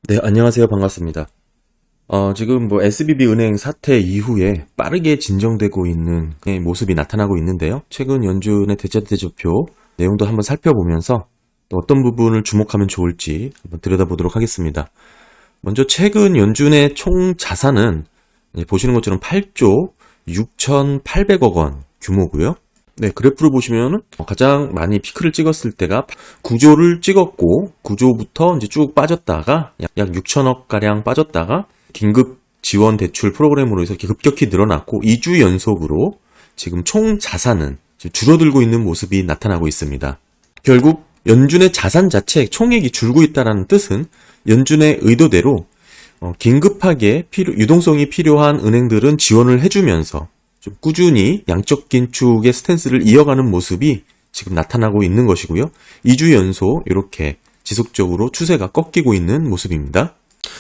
네, 안녕하세요. 반갑습니다. 지금 SBB 은행 사태 이후에 빠르게 진정되고 있는 모습이 나타나고 있는데요. 최근 연준의 대차대조표 내용도 한번 살펴보면서 또 어떤 부분을 주목하면 좋을지 한번 들여다보도록 하겠습니다. 먼저 최근 연준의 총 자산은 보시는 것처럼 8조 6,800억 원 규모고요. 네, 그래프를 보시면 가장 많이 피크를 찍었을 때가 9조를 찍었고 9조부터 이제 쭉 빠졌다가 약 6천억 가량 빠졌다가 긴급 지원 대출 프로그램으로 해서 이렇게 급격히 늘어났고 2주 연속으로 지금 총 자산은 줄어들고 있는 모습이 나타나고 있습니다. 결국 연준의 자산 자체 총액이 줄고 있다는 뜻은 연준의 의도대로 긴급하게 유동성이 필요한 은행들은 지원을 해주면서 좀 꾸준히 양적 긴축의 스탠스를 이어가는 모습이 지금 나타나고 있는 것이고요. 2주 연속 이렇게 지속적으로 추세가 꺾이고 있는 모습입니다.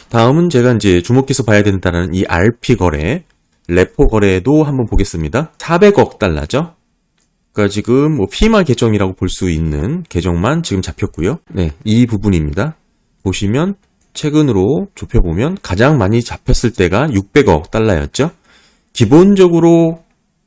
다음은 제가 이제 주목해서 봐야 된다는 이 RP 거래, 레포 거래도 한번 보겠습니다. 400억 달러죠. 그러니까 지금 피마 계정이라고 볼 수 있는 계정만 지금 잡혔고요. 네, 이 부분입니다. 보시면 최근으로 좁혀보면 가장 많이 잡혔을 때가 600억 달러였죠. 기본적으로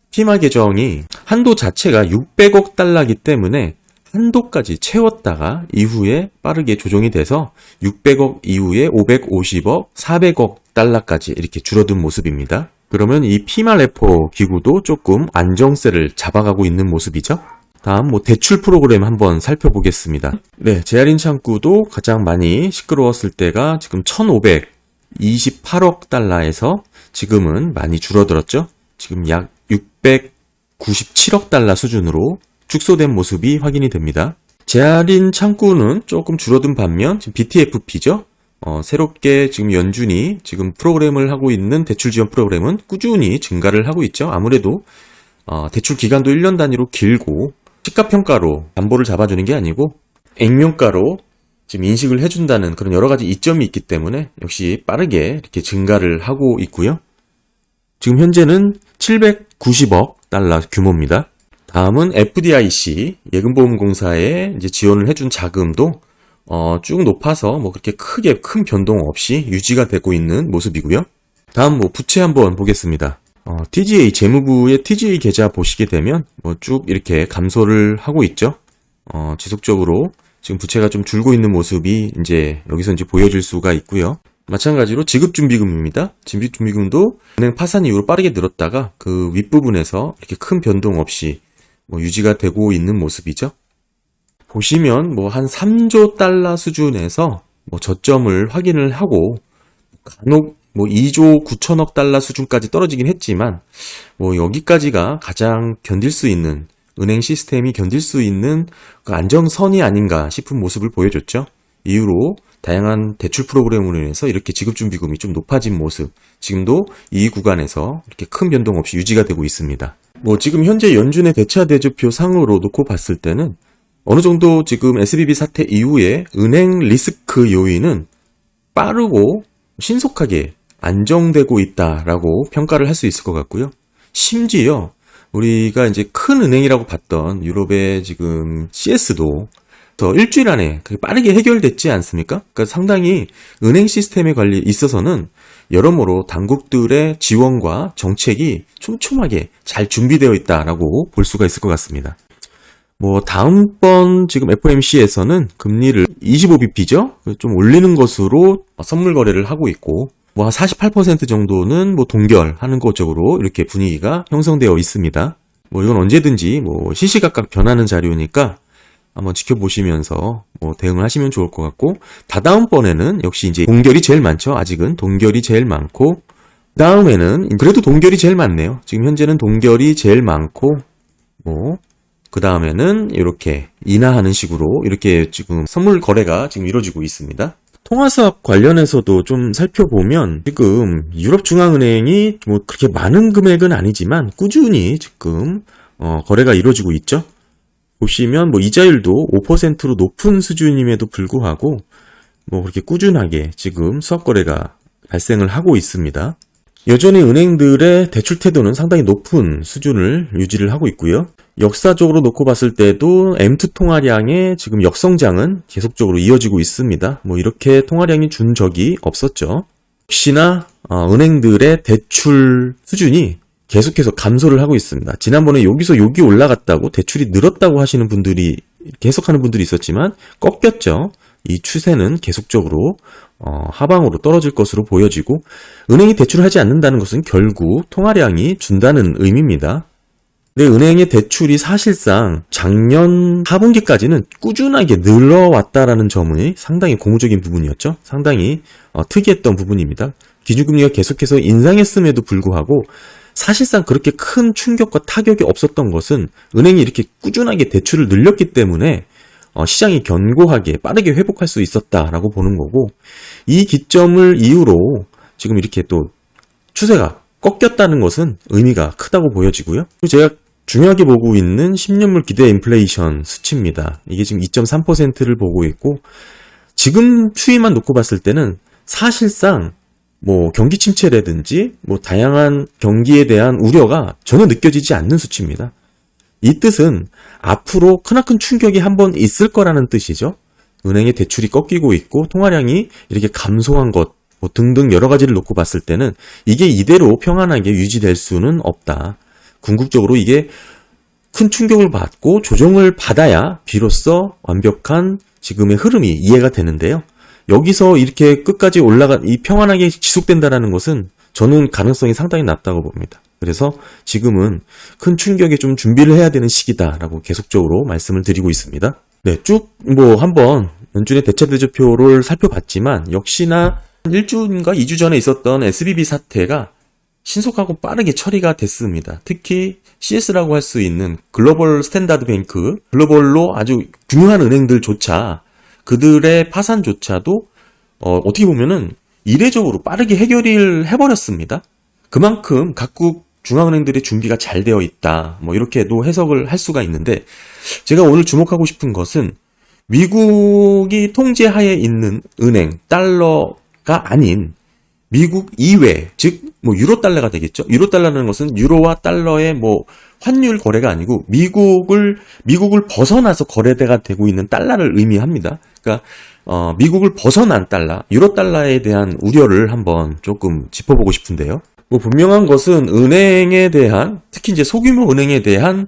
피마 계정이 한도 자체가 600억 달러이기 때문에 한도까지 채웠다가 이후에 빠르게 조정이 돼서 600억 이후에 550억, 400억 달러까지 이렇게 줄어든 모습입니다. 그러면 이 피마 레포 기구도 조금 안정세를 잡아가고 있는 모습이죠. 다음 대출 프로그램 한번 살펴보겠습니다. 네, 제할인 창구도 가장 많이 시끄러웠을 때가 지금 1,528억 달러에서 지금은 많이 줄어들었죠. 지금 약 697억 달러 수준으로 축소된 모습이 확인이 됩니다. 제할인 창구는 조금 줄어든 반면 지금 BTFP죠. 새롭게 지금 연준이 지금 프로그램을 하고 있는 대출 지원 프로그램은 꾸준히 증가를 하고 있죠. 아무래도 대출 기간도 1년 단위로 길고 시가평가로 담보를 잡아주는 게 아니고 액면가로 지금 인식을 해준다는 그런 여러 가지 이점이 있기 때문에 역시 빠르게 이렇게 증가를 하고 있고요. 지금 현재는 790억 달러 규모입니다. 다음은 FDIC 예금보험공사에 이제 지원을 해준 자금도 쭉 높아서 그렇게 크게 큰 변동 없이 유지가 되고 있는 모습이고요. 다음 부채 한번 보겠습니다. TGA 재무부의 TGA 계좌 보시게 되면 쭉 이렇게 감소를 하고 있죠. 지속적으로 지금 부채가 좀 줄고 있는 모습이 이제 여기서 이제 보여질 수가 있고요. 마찬가지로 지급준비금입니다. 지급준비금도 은행 파산 이후로 빠르게 늘었다가 그 윗부분에서 이렇게 큰 변동 없이 유지가 되고 있는 모습이죠. 보시면 한 3조 달러 수준에서 저점을 확인을 하고 간혹 2조 9천억 달러 수준까지 떨어지긴 했지만 여기까지가 가장 견딜 수 있는 은행 시스템이 견딜 수 있는 그 안정선이 아닌가 싶은 모습을 보여줬죠. 이후로 다양한 대출 프로그램으로 인해서 이렇게 지급준비금이 좀 높아진 모습, 지금도 이 구간에서 이렇게 큰 변동 없이 유지가 되고 있습니다. 지금 현재 연준의 대차대조표 상으로 놓고 봤을 때는 어느 정도 지금 SBB 사태 이후에 은행 리스크 요인은 빠르고 신속하게 안정되고 있다라고 평가를 할 수 있을 것 같고요. 심지어 우리가 이제 큰 은행이라고 봤던 유럽의 지금 CS도 일주일 안에 빠르게 해결됐지 않습니까? 그러니까 상당히 은행 시스템의 관리에 있어서는 여러모로 당국들의 지원과 정책이 촘촘하게 잘 준비되어 있다라고 볼 수가 있을 것 같습니다. 다음번 지금 FOMC에서는 금리를 25bp죠? 좀 올리는 것으로 선물 거래를 하고 있고, 한 48% 정도는 동결하는 것 쪽으로 이렇게 분위기가 형성되어 있습니다. 이건 언제든지 시시각각 변하는 자료니까 한번 지켜보시면서 대응을 하시면 좋을 것 같고, 다다음번에는 역시 이제 동결이 제일 많죠. 아직은 동결이 제일 많고, 다음에는 그래도 동결이 제일 많네요. 지금 현재는 동결이 제일 많고, 그 다음에는 이렇게 인하하는 식으로 이렇게 지금 선물 거래가 지금 이루어지고 있습니다. 통화수합 관련해서도 좀 살펴보면 지금 유럽중앙은행이 그렇게 많은 금액은 아니지만 꾸준히 지금 거래가 이루어지고 있죠. 보시면 이자율도 5%로 높은 수준임에도 불구하고 그렇게 꾸준하게 지금 수합 거래가 발생을 하고 있습니다. 여전히 은행들의 대출 태도는 상당히 높은 수준을 유지를 하고 있고요. 역사적으로 놓고 봤을 때도 M2 통화량의 지금 역성장은 계속적으로 이어지고 있습니다. 뭐 이렇게 통화량이 준 적이 없었죠. 역시나 은행들의 대출 수준이 계속해서 감소를 하고 있습니다. 지난번에 여기서 여기 올라갔다고 대출이 늘었다고 하시는 분들이 계속하는 분들이 있었지만 꺾였죠. 이 추세는 계속적으로 하방으로 떨어질 것으로 보여지고, 은행이 대출을 하지 않는다는 것은 결국 통화량이 준다는 의미입니다. 근데 은행의 대출이 사실상 작년 하분기까지는 꾸준하게 늘어왔다라는 점이 상당히 고무적인 부분이었죠. 상당히 특이했던 부분입니다. 기준금리가 계속해서 인상했음에도 불구하고 사실상 그렇게 큰 충격과 타격이 없었던 것은 은행이 이렇게 꾸준하게 대출을 늘렸기 때문에 시장이 견고하게 빠르게 회복할 수 있었다라고 보는 거고, 이 기점을 이유로 지금 이렇게 또 추세가 꺾였다는 것은 의미가 크다고 보여지고요. 그리고 제가 중요하게 보고 있는 10년물 기대 인플레이션 수치입니다. 이게 지금 2.3%를 보고 있고, 지금 추이만 놓고 봤을 때는 사실상 뭐 경기 침체라든지 뭐 다양한 경기에 대한 우려가 전혀 느껴지지 않는 수치입니다. 이 뜻은 앞으로 크나큰 충격이 한번 있을 거라는 뜻이죠. 은행의 대출이 꺾이고 있고 통화량이 이렇게 감소한 것 뭐 등등 여러 가지를 놓고 봤을 때는 이게 이대로 평안하게 유지될 수는 없다. 궁극적으로 이게 큰 충격을 받고 조정을 받아야 비로소 완벽한 지금의 흐름이 이해가 되는데요. 여기서 이렇게 끝까지 이 평안하게 지속된다는 것은 저는 가능성이 상당히 낮다고 봅니다. 그래서 지금은 큰 충격에 좀 준비를 해야 되는 시기다라고 계속적으로 말씀을 드리고 있습니다. 네, 쭉 뭐 한번 연준의 대체대조표를 살펴봤지만 역시나 1주인가 2주 전에 있었던 SVB 사태가 신속하고 빠르게 처리가 됐습니다. 특히 CS라고 할 수 있는 글로벌 스탠다드 뱅크, 글로벌로 아주 중요한 은행들조차 그들의 파산조차도 어떻게 보면은 이례적으로 빠르게 해결을 해버렸습니다. 그만큼 각국 중앙은행들의 준비가 잘 되어 있다. 뭐 이렇게도 해석을 할 수가 있는데, 제가 오늘 주목하고 싶은 것은 미국이 통제하에 있는 은행, 달러가 아닌 미국 이외, 즉 뭐 유로 달러가 되겠죠. 유로 달러라는 것은 유로와 달러의 뭐 환율 거래가 아니고 미국을 벗어나서 거래대가 되고 있는 달러를 의미합니다. 그러니까 미국을 벗어난 달러, 유로 달러에 대한 우려를 한번 조금 짚어보고 싶은데요. 뭐 분명한 것은 은행에 대한, 특히 이제 소규모 은행에 대한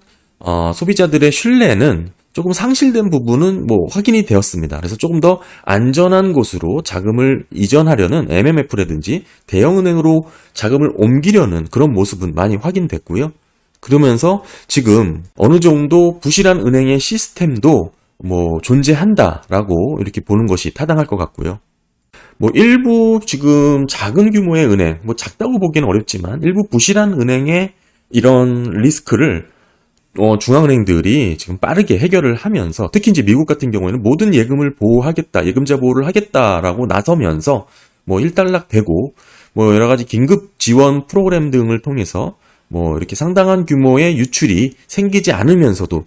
소비자들의 신뢰는 조금 상실된 부분은 뭐 확인이 되었습니다. 그래서 조금 더 안전한 곳으로 자금을 이전하려는 MMF라든지 대형은행으로 자금을 옮기려는 그런 모습은 많이 확인됐고요. 그러면서 지금 어느 정도 부실한 은행의 시스템도 뭐 존재한다라고 이렇게 보는 것이 타당할 것 같고요. 뭐 일부 지금 작은 규모의 은행, 뭐 작다고 보기는 어렵지만 일부 부실한 은행의 이런 리스크를 중앙은행들이 지금 빠르게 해결을 하면서, 특히 이제 미국 같은 경우에는 모든 예금을 보호하겠다, 예금자 보호를 하겠다라고 나서면서 뭐 일단락되고 뭐 여러 가지 긴급 지원 프로그램 등을 통해서 뭐 이렇게 상당한 규모의 유출이 생기지 않으면서도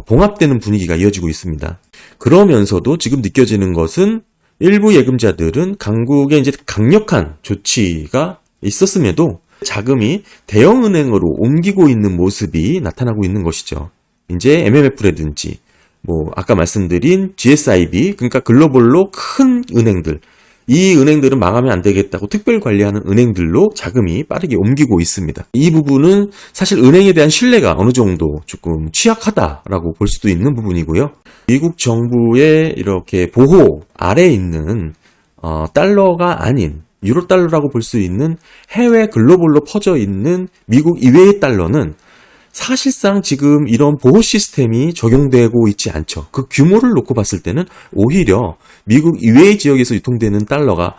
봉합되는 분위기가 이어지고 있습니다. 그러면서도 지금 느껴지는 것은 일부 예금자들은 강국의 이제 강력한 조치가 있었음에도 자금이 대형은행으로 옮기고 있는 모습이 나타나고 있는 것이죠. 이제 MMF라든지 뭐 아까 말씀드린 GSIB, 그러니까 글로벌로 큰 은행들, 이 은행들은 망하면 안 되겠다고 특별 관리하는 은행들로 자금이 빠르게 옮기고 있습니다. 이 부분은 사실 은행에 대한 신뢰가 어느 정도 조금 취약하다라고 볼 수도 있는 부분이고요. 미국 정부의 이렇게 보호 아래에 있는 달러가 아닌 유로 달러라고 볼 수 있는 해외 글로벌로 퍼져 있는 미국 이외의 달러는 사실상 지금 이런 보호 시스템이 적용되고 있지 않죠. 그 규모를 놓고 봤을 때는 오히려 미국 이외의 지역에서 유통되는 달러가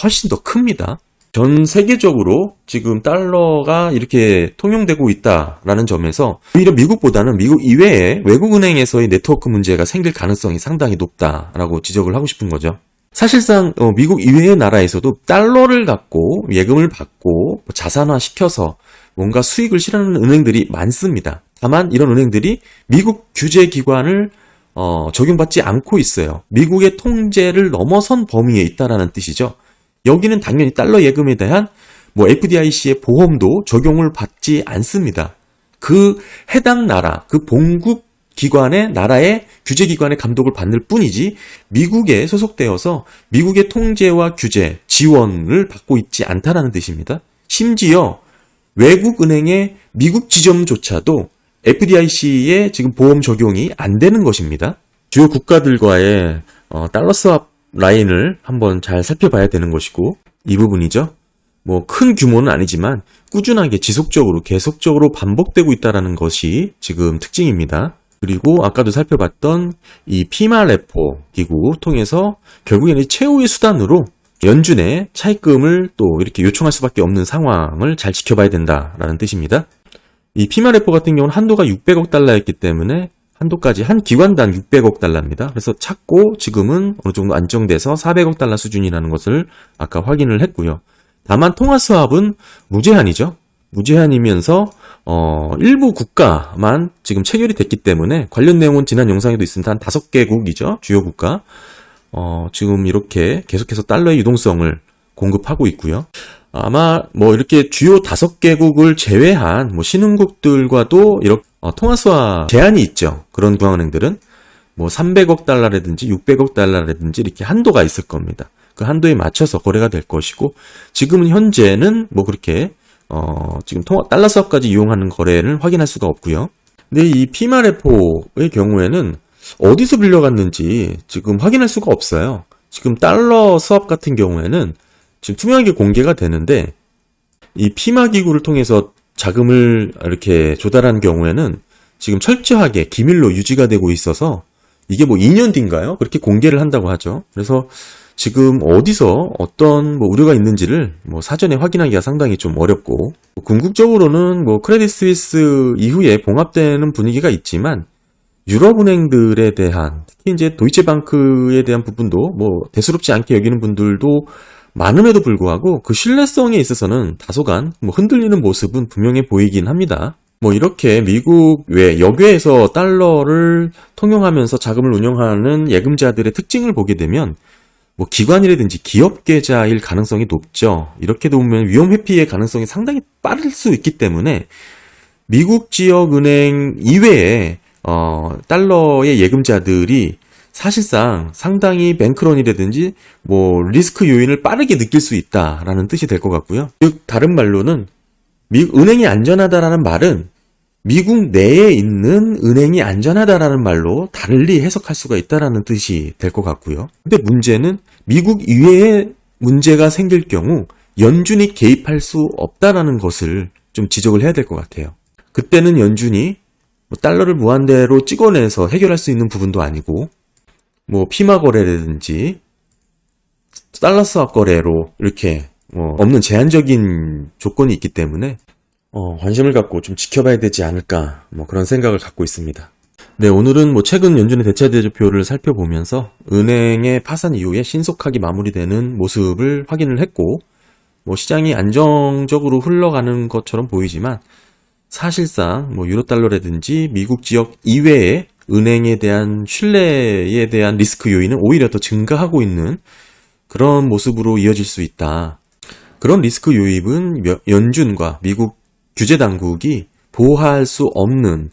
훨씬 더 큽니다. 전 세계적으로 지금 달러가 이렇게 통용되고 있다라는 점에서 오히려 미국보다는 미국 이외의 외국은행에서의 네트워크 문제가 생길 가능성이 상당히 높다라고 지적을 하고 싶은 거죠. 사실상 미국 이외의 나라에서도 달러를 갖고 예금을 받고 자산화시켜서 뭔가 수익을 실현하는 은행들이 많습니다. 다만 이런 은행들이 미국 규제기관을 적용받지 않고 있어요. 미국의 통제를 넘어선 범위에 있다라는 뜻이죠. 여기는 당연히 달러 예금에 대한 뭐 FDIC의 보험도 적용을 받지 않습니다. 그 해당 나라, 그 본국 기관의 나라의 규제기관의 감독을 받을 뿐이지 미국에 소속되어서 미국의 통제와 규제, 지원을 받고 있지 않다라는 뜻입니다. 심지어 외국은행의 미국 지점조차도 FDIC의 지금 보험 적용이 안 되는 것입니다. 주요 국가들과의 달러 스왑 라인을 한번 잘 살펴봐야 되는 것이고, 이 부분이죠. 뭐 큰 규모는 아니지만 꾸준하게 지속적으로 계속적으로 반복되고 있다는 것이 지금 특징입니다. 그리고 아까도 살펴봤던 이 피마 레포 기구 통해서 결국에는 최후의 수단으로 연준의 차입금을 또 이렇게 요청할 수밖에 없는 상황을 잘 지켜봐야 된다라는 뜻입니다. 이 피마 레포 같은 경우는 한도가 600억 달러였기 때문에 한도까지 한 기관당 600억 달러입니다. 그래서 찾고 지금은 어느 정도 안정돼서 400억 달러 수준이라는 것을 아까 확인을 했고요. 다만 통화 수합은 무제한이죠. 무제한이면서 일부 국가만 지금 체결이 됐기 때문에 관련 내용은 지난 영상에도 있습니다. 한 5개국이죠. 주요 국가. 지금 이렇게 계속해서 달러의 유동성을 공급하고 있고요. 아마 뭐 이렇게 주요 5개국을 제외한 뭐 신흥국들과도 이렇게 통화 수합 제한이 있죠. 그런 중앙은행들은 뭐 300억 달러라든지 600억 달러라든지 이렇게 한도가 있을 겁니다. 그 한도에 맞춰서 거래가 될 것이고, 지금은 현재는 뭐 그렇게 지금 달러 수합까지 이용하는 거래를 확인할 수가 없고요. 근데 이 피마 레포의 경우에는 어디서 빌려갔는지 지금 확인할 수가 없어요. 지금 달러 수합 같은 경우에는 지금 투명하게 공개가 되는데, 이 피마 기구를 통해서 자금을 이렇게 조달한 경우에는 지금 철저하게 기밀로 유지가 되고 있어서 이게 뭐 2년 뒤인가요? 그렇게 공개를 한다고 하죠. 그래서 지금 어디서 어떤 뭐 우려가 있는지를 뭐 사전에 확인하기가 상당히 좀 어렵고, 궁극적으로는 뭐 크레딧 스위스 이후에 봉합되는 분위기가 있지만 유럽은행들에 대한, 특히 이제 도이체방크에 대한 부분도 뭐 대수롭지 않게 여기는 분들도 많음에도 불구하고 그 신뢰성에 있어서는 다소간 뭐 흔들리는 모습은 분명해 보이긴 합니다. 뭐 이렇게 미국 여괴에서 달러를 통용하면서 자금을 운영하는 예금자들의 특징을 보게 되면 뭐 기관이라든지 기업 계좌일 가능성이 높죠. 이렇게 보면 위험 회피의 가능성이 상당히 빠를 수 있기 때문에 미국 지역 은행 이외에 달러의 예금자들이 사실상 상당히 뱅크런이라든지 뭐 리스크 요인을 빠르게 느낄 수 있다라는 뜻이 될 것 같고요. 즉 다른 말로는 은행이 안전하다라는 말은 미국 내에 있는 은행이 안전하다라는 말로 달리 해석할 수가 있다라는 뜻이 될 것 같고요. 근데 문제는 미국 이외에 문제가 생길 경우 연준이 개입할 수 없다라는 것을 좀 지적을 해야 될 것 같아요. 그때는 연준이 뭐 달러를 무한대로 찍어내서 해결할 수 있는 부분도 아니고, 뭐 피마 거래라든지 달러 스왑 거래로 이렇게 뭐 없는 제한적인 조건이 있기 때문에 관심을 갖고 좀 지켜봐야 되지 않을까, 뭐 그런 생각을 갖고 있습니다. 네, 오늘은 뭐 최근 연준의 대차 대조표를 살펴보면서 은행의 파산 이후에 신속하게 마무리되는 모습을 확인을 했고, 뭐 시장이 안정적으로 흘러가는 것처럼 보이지만 사실상 뭐 유로달러라든지 미국 지역 이외의 은행에 대한 신뢰에 대한 리스크 요인은 오히려 더 증가하고 있는 그런 모습으로 이어질 수 있다. 그런 리스크 요인은 연준과 미국 규제 당국이 보호할 수 없는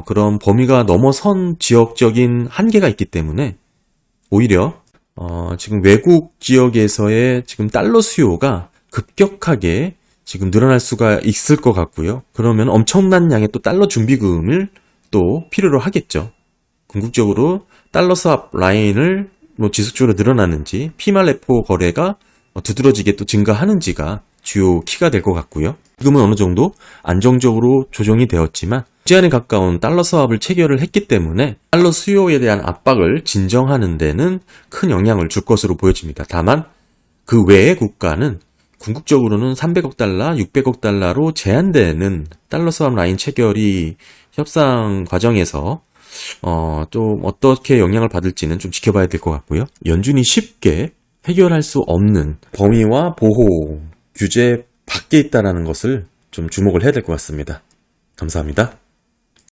그런 범위가 넘어선 지역적인 한계가 있기 때문에 오히려 지금 외국 지역에서의 지금 달러 수요가 급격하게 지금 늘어날 수가 있을 것 같고요. 그러면 엄청난 양의 또 달러 준비금을 또 필요로 하겠죠. 궁극적으로 달러 스왑 라인을 뭐 지속적으로 늘어나는지, 피마 레포 거래가 두드러지게 또 증가하는지가 주요 키가 될 것 같고요. 지금은 어느 정도 안정적으로 조정이 되었지만 무제한에 가까운 달러 스왑을 체결을 했기 때문에 달러 수요에 대한 압박을 진정하는 데는 큰 영향을 줄 것으로 보여집니다. 다만 그 외의 국가는 궁극적으로는 300억 달러, 600억 달러로 제한되는 달러 스왑 라인 체결이 협상 과정에서 좀 어떻게 영향을 받을지는 좀 지켜봐야 될 것 같고요. 연준이 쉽게 해결할 수 없는 범위와 보호 규제 밖에 있다는 것을 좀 주목을 해야 될 것 같습니다. 감사합니다.